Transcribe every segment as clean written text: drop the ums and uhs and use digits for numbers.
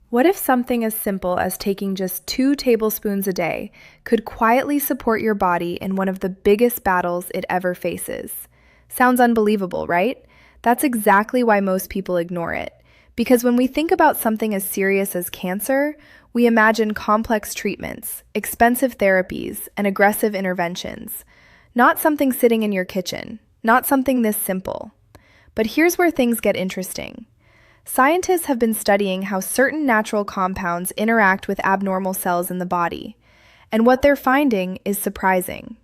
What if something as simple as taking just 2 tablespoons a day could quietly support your body in one of the biggest battles it ever faces? Sounds unbelievable, right? That's exactly why most people ignore it. Because when we think about something as serious as cancer, we imagine complex treatments, expensive therapies, and aggressive interventions. Not something sitting in your kitchen, not something this simple. But here's where things get interesting. Scientists have been studying how certain natural compounds interact with abnormal cells in the body, and what they're finding is surprising.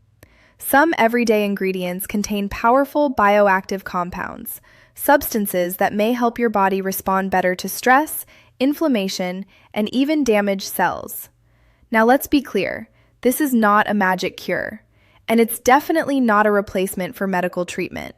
Some everyday ingredients contain powerful bioactive compounds, substances that may help your body respond better to stress, inflammation, and even damaged cells. Now let's be clear, this is not a magic cure, and it's definitely not a replacement for medical treatment.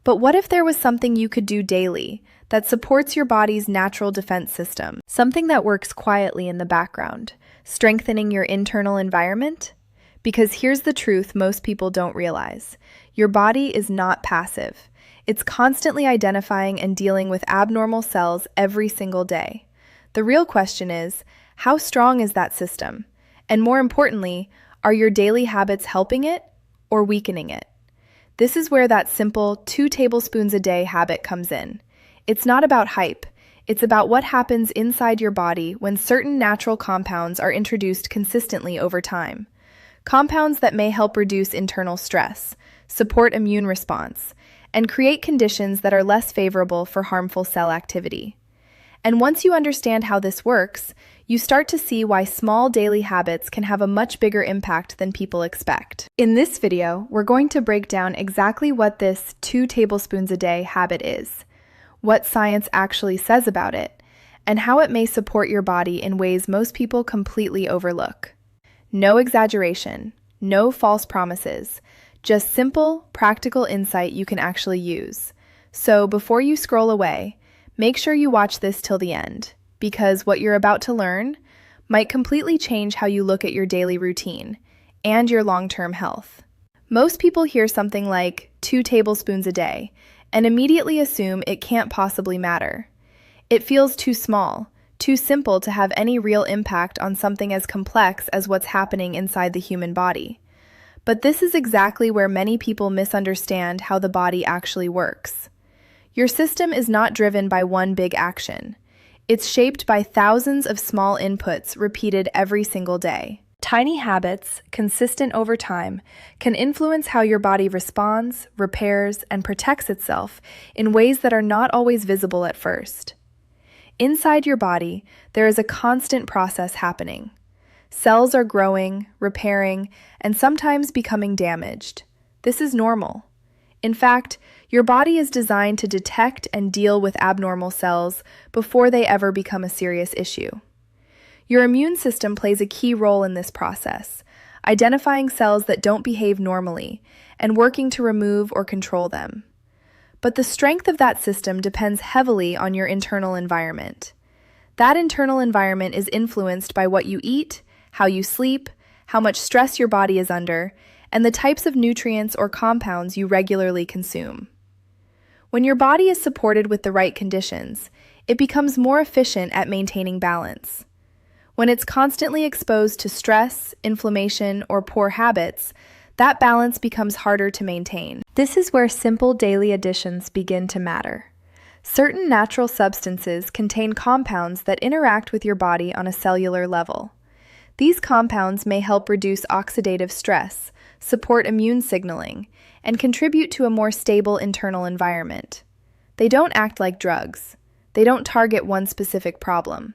But what if there was something you could do daily that supports your body's natural defense system? Something that works quietly in the background, strengthening your internal environment? Because here's the truth most people don't realize. Your body is not passive. It's constantly identifying and dealing with abnormal cells every single day. The real question is, how strong is that system? And more importantly, are your daily habits helping it or weakening it? This is where that simple 2 tablespoons a day habit comes in. It's not about hype. It's about what happens inside your body when certain natural compounds are introduced consistently over time. Compounds that may help reduce internal stress, support immune response, and create conditions that are less favorable for harmful cell activity. And once you understand how this works, you start to see why small daily habits can have a much bigger impact than people expect. In this video, we're going to break down exactly what this 2 tablespoons a day habit is, what science actually says about it, and how it may support your body in ways most people completely overlook. No exaggeration, no false promises, just simple, practical insight you can actually use. So before you scroll away, make sure you watch this till the end, because what you're about to learn might completely change how you look at your daily routine and your long-term health. Most people hear something like 2 tablespoons a day and immediately assume it can't possibly matter. It feels too small, too simple to have any real impact on something as complex as what's happening inside the human body. But this is exactly where many people misunderstand how the body actually works. Your system is not driven by one big action. It's shaped by thousands of small inputs repeated every single day. Tiny habits, consistent over time, can influence how your body responds, repairs, and protects itself in ways that are not always visible at first. Inside your body, there is a constant process happening. Cells are growing, repairing, and sometimes becoming damaged. This is normal. In fact, your body is designed to detect and deal with abnormal cells before they ever become a serious issue. Your immune system plays a key role in this process, identifying cells that don't behave normally and working to remove or control them. But the strength of that system depends heavily on your internal environment. That internal environment is influenced by what you eat, how you sleep, how much stress your body is under, and the types of nutrients or compounds you regularly consume. When your body is supported with the right conditions, it becomes more efficient at maintaining balance. When it's constantly exposed to stress, inflammation, or poor habits, that balance becomes harder to maintain. This is where simple daily additions begin to matter. Certain natural substances contain compounds that interact with your body on a cellular level. These compounds may help reduce oxidative stress, support immune signaling, and contribute to a more stable internal environment. They don't act like drugs. They don't target one specific problem.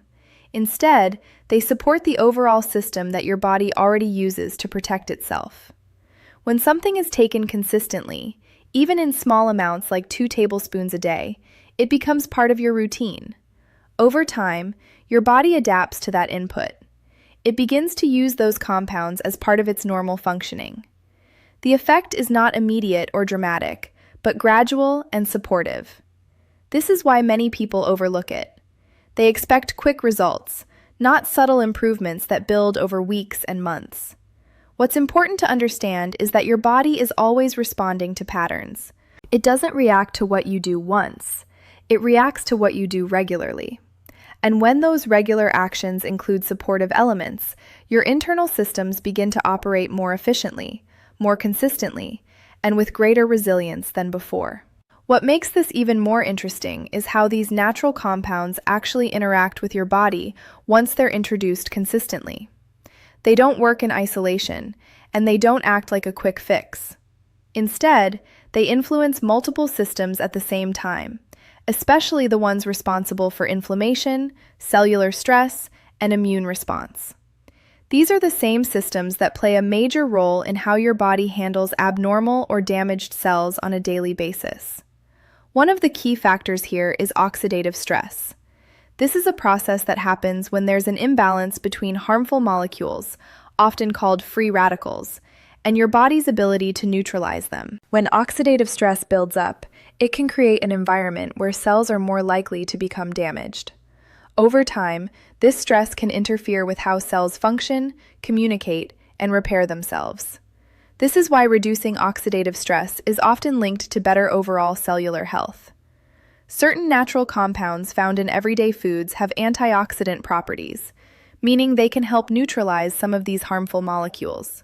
Instead, they support the overall system that your body already uses to protect itself. When something is taken consistently, even in small amounts like 2 tablespoons a day, it becomes part of your routine. Over time, your body adapts to that input. It begins to use those compounds as part of its normal functioning. The effect is not immediate or dramatic, but gradual and supportive. This is why many people overlook it. They expect quick results, not subtle improvements that build over weeks and months. What's important to understand is that your body is always responding to patterns. It doesn't react to what you do once. It reacts to what you do regularly. And when those regular actions include supportive elements, your internal systems begin to operate more efficiently, more consistently, and with greater resilience than before. What makes this even more interesting is how these natural compounds actually interact with your body once they're introduced consistently. They don't work in isolation, and they don't act like a quick fix. Instead, they influence multiple systems at the same time, especially the ones responsible for inflammation, cellular stress, and immune response. These are the same systems that play a major role in how your body handles abnormal or damaged cells on a daily basis. One of the key factors here is oxidative stress. This is a process that happens when there's an imbalance between harmful molecules, often called free radicals, and your body's ability to neutralize them. When oxidative stress builds up, it can create an environment where cells are more likely to become damaged. Over time, this stress can interfere with how cells function, communicate, and repair themselves. This is why reducing oxidative stress is often linked to better overall cellular health. Certain natural compounds found in everyday foods have antioxidant properties, meaning they can help neutralize some of these harmful molecules.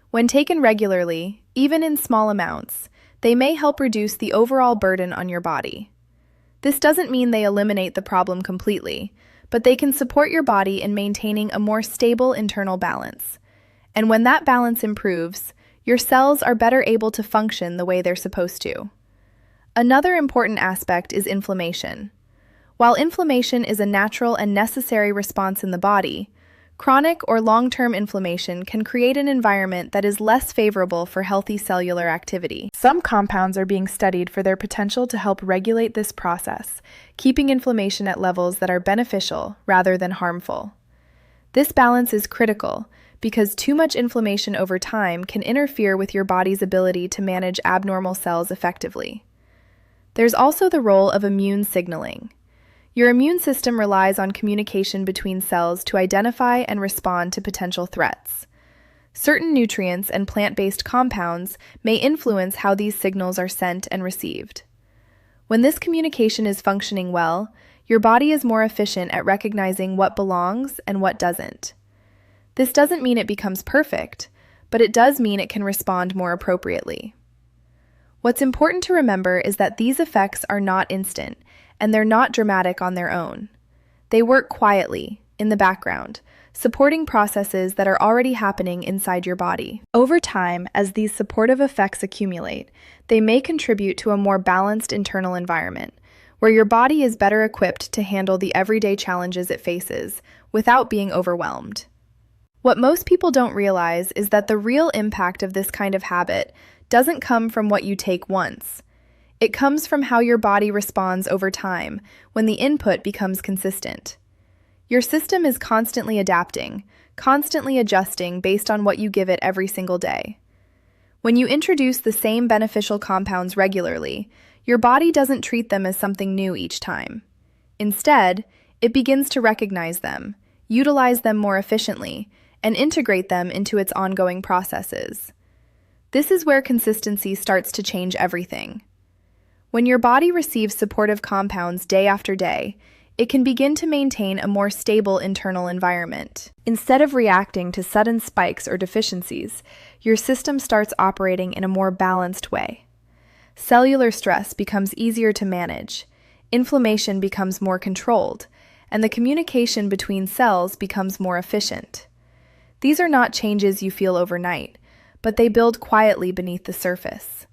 When taken regularly, even in small amounts, they may help reduce the overall burden on your body. This doesn't mean they eliminate the problem completely, but they can support your body in maintaining a more stable internal balance. And when that balance improves, your cells are better able to function the way they're supposed to. Another important aspect is inflammation. While inflammation is a natural and necessary response in the body, chronic or long-term inflammation can create an environment that is less favorable for healthy cellular activity. Some compounds are being studied for their potential to help regulate this process, keeping inflammation at levels that are beneficial rather than harmful. This balance is critical because too much inflammation over time can interfere with your body's ability to manage abnormal cells effectively. There's also the role of immune signaling. Your immune system relies on communication between cells to identify and respond to potential threats. Certain nutrients and plant-based compounds may influence how these signals are sent and received. When this communication is functioning well, your body is more efficient at recognizing what belongs and what doesn't. This doesn't mean it becomes perfect, but it does mean it can respond more appropriately. What's important to remember is that these effects are not instant, and they're not dramatic on their own. They work quietly, in the background, supporting processes that are already happening inside your body. Over time, as these supportive effects accumulate, they may contribute to a more balanced internal environment, where your body is better equipped to handle the everyday challenges it faces without being overwhelmed. What most people don't realize is that the real impact of this kind of habit doesn't come from what you take once. It comes from how your body responds over time when the input becomes consistent. Your system is constantly adapting, constantly adjusting based on what you give it every single day. When you introduce the same beneficial compounds regularly, your body doesn't treat them as something new each time. Instead, it begins to recognize them, utilize them more efficiently, and integrate them into its ongoing processes. This is where consistency starts to change everything. When your body receives supportive compounds day after day, it can begin to maintain a more stable internal environment. Instead of reacting to sudden spikes or deficiencies, your system starts operating in a more balanced way. Cellular stress becomes easier to manage, inflammation becomes more controlled, and the communication between cells becomes more efficient. These are not changes you feel overnight, but they build quietly beneath the surface.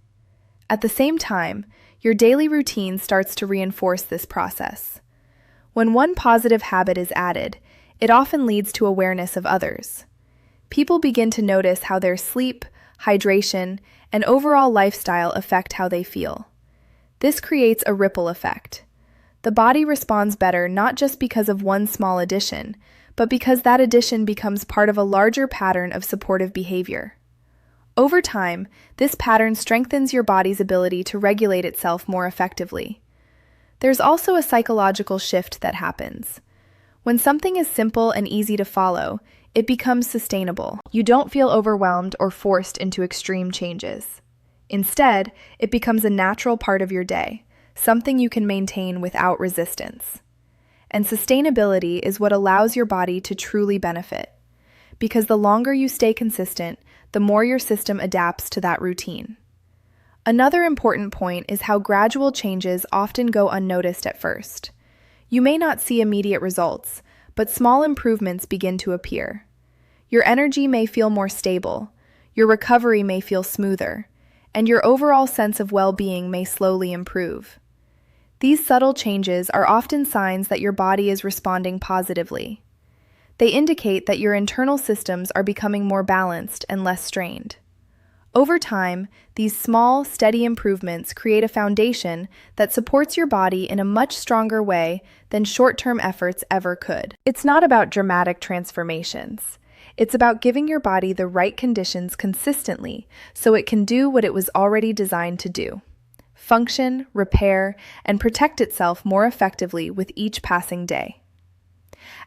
At the same time, your daily routine starts to reinforce this process. When one positive habit is added, it often leads to awareness of others. People begin to notice how their sleep, hydration, and overall lifestyle affect how they feel. This creates a ripple effect. The body responds better not just because of one small addition, but because that addition becomes part of a larger pattern of supportive behavior. Over time, this pattern strengthens your body's ability to regulate itself more effectively. There's also a psychological shift that happens. When something is simple and easy to follow, it becomes sustainable. You don't feel overwhelmed or forced into extreme changes. Instead, it becomes a natural part of your day, something you can maintain without resistance. and sustainability is what allows your body to truly benefit. Because the longer you stay consistent, the more your system adapts to that routine. Another important point is how gradual changes often go unnoticed at first. You may not see immediate results, but small improvements begin to appear. Your energy may feel more stable, your recovery may feel smoother, and your overall sense of well-being may slowly improve. These subtle changes are often signs that your body is responding positively. They indicate that your internal systems are becoming more balanced and less strained. Over time, these small, steady improvements create a foundation that supports your body in a much stronger way than short-term efforts ever could. It's not about dramatic transformations. It's about giving your body the right conditions consistently so it can do what it was already designed to do: function, repair, and protect itself more effectively with each passing day.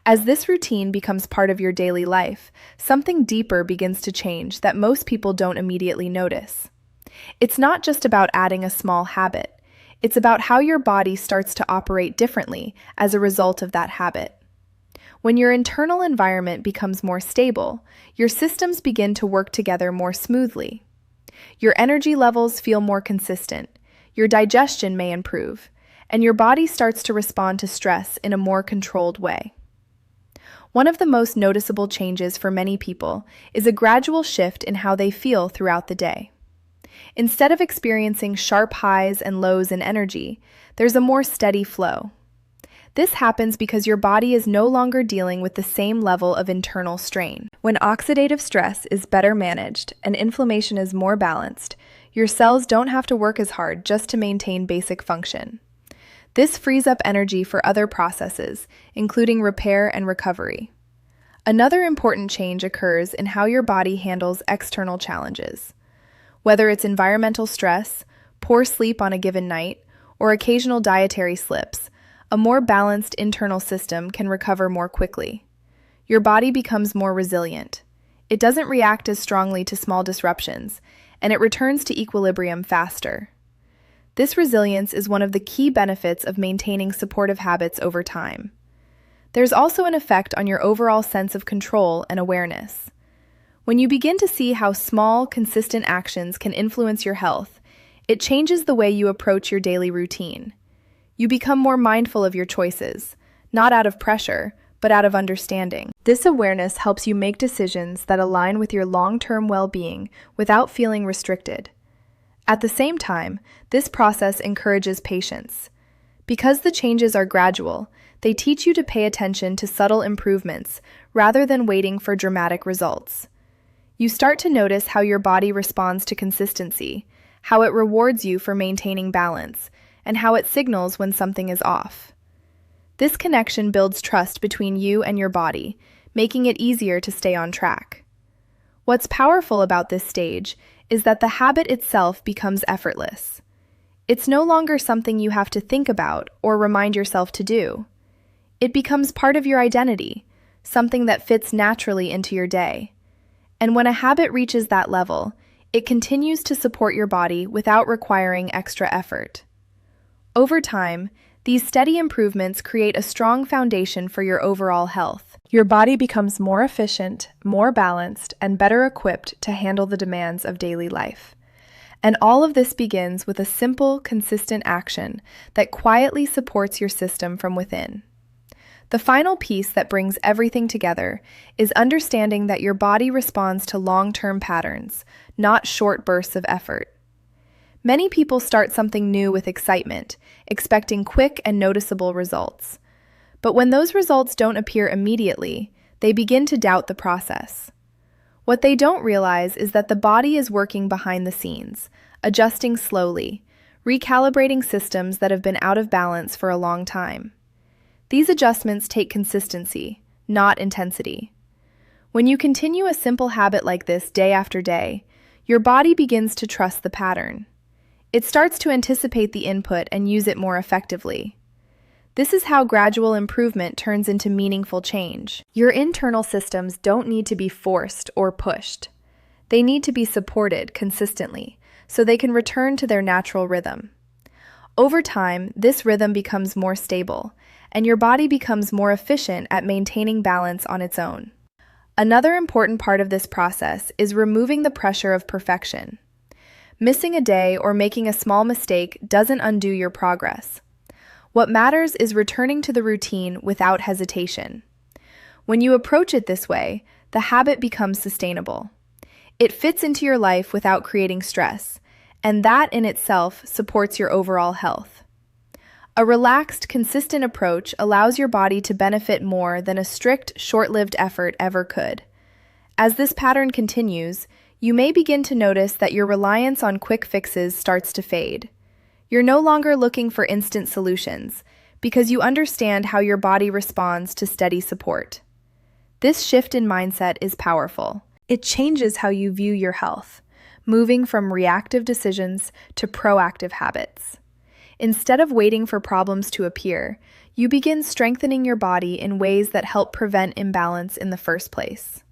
As this routine becomes part of your daily life, something deeper begins to change that most people don't immediately notice. It's not just about adding a small habit. It's about how your body starts to operate differently as a result of that habit. When your internal environment becomes more stable, your systems begin to work together more smoothly. Your energy levels feel more consistent, your digestion may improve, and your body starts to respond to stress in a more controlled way. One of the most noticeable changes for many people is a gradual shift in how they feel throughout the day. Instead of experiencing sharp highs and lows in energy, there's a more steady flow. This happens because your body is no longer dealing with the same level of internal strain. When oxidative stress is better managed and inflammation is more balanced, your cells don't have to work as hard just to maintain basic function. This frees up energy for other processes, including repair and recovery. Another important change occurs in how your body handles external challenges. Whether it's environmental stress, poor sleep on a given night, or occasional dietary slips, a more balanced internal system can recover more quickly. Your body becomes more resilient. It doesn't react as strongly to small disruptions, and it returns to equilibrium faster. This resilience is one of the key benefits of maintaining supportive habits over time. There's also an effect on your overall sense of control and awareness. When you begin to see how small, consistent actions can influence your health, it changes the way you approach your daily routine. You become more mindful of your choices, not out of pressure, but out of understanding. This awareness helps you make decisions that align with your long-term well-being without feeling restricted. At the same time, this process encourages patience. Because the changes are gradual, they teach you to pay attention to subtle improvements rather than waiting for dramatic results. You start to notice how your body responds to consistency, how it rewards you for maintaining balance, and how it signals when something is off. This connection builds trust between you and your body, making it easier to stay on track. What's powerful about this stage is that the habit itself becomes effortless. It's no longer something you have to think about or remind yourself to do. It becomes part of your identity, something that fits naturally into your day. And when a habit reaches that level, it continues to support your body without requiring extra effort. Over time, these steady improvements create a strong foundation for your overall health. Your body becomes more efficient, more balanced, and better equipped to handle the demands of daily life. And all of this begins with a simple, consistent action that quietly supports your system from within. The final piece that brings everything together is understanding that your body responds to long-term patterns, not short bursts of effort. Many people start something new with excitement, expecting quick and noticeable results. But when those results don't appear immediately, they begin to doubt the process. What they don't realize is that the body is working behind the scenes, adjusting slowly, recalibrating systems that have been out of balance for a long time. These adjustments take consistency, not intensity. When you continue a simple habit like this day after day, your body begins to trust the pattern. It starts to anticipate the input and use it more effectively. This is how gradual improvement turns into meaningful change. Your internal systems don't need to be forced or pushed. They need to be supported consistently so they can return to their natural rhythm. Over time, this rhythm becomes more stable, and your body becomes more efficient at maintaining balance on its own. Another important part of this process is removing the pressure of perfection. Missing a day or making a small mistake doesn't undo your progress. What matters is returning to the routine without hesitation. When you approach it this way, the habit becomes sustainable. It fits into your life without creating stress, and that in itself supports your overall health. A relaxed, consistent approach allows your body to benefit more than a strict, short-lived effort ever could. As this pattern continues, you may begin to notice that your reliance on quick fixes starts to fade. You're no longer looking for instant solutions because you understand how your body responds to steady support. This shift in mindset is powerful. It changes how you view your health, moving from reactive decisions to proactive habits. Instead of waiting for problems to appear, you begin strengthening your body in ways that help prevent imbalance in the first place.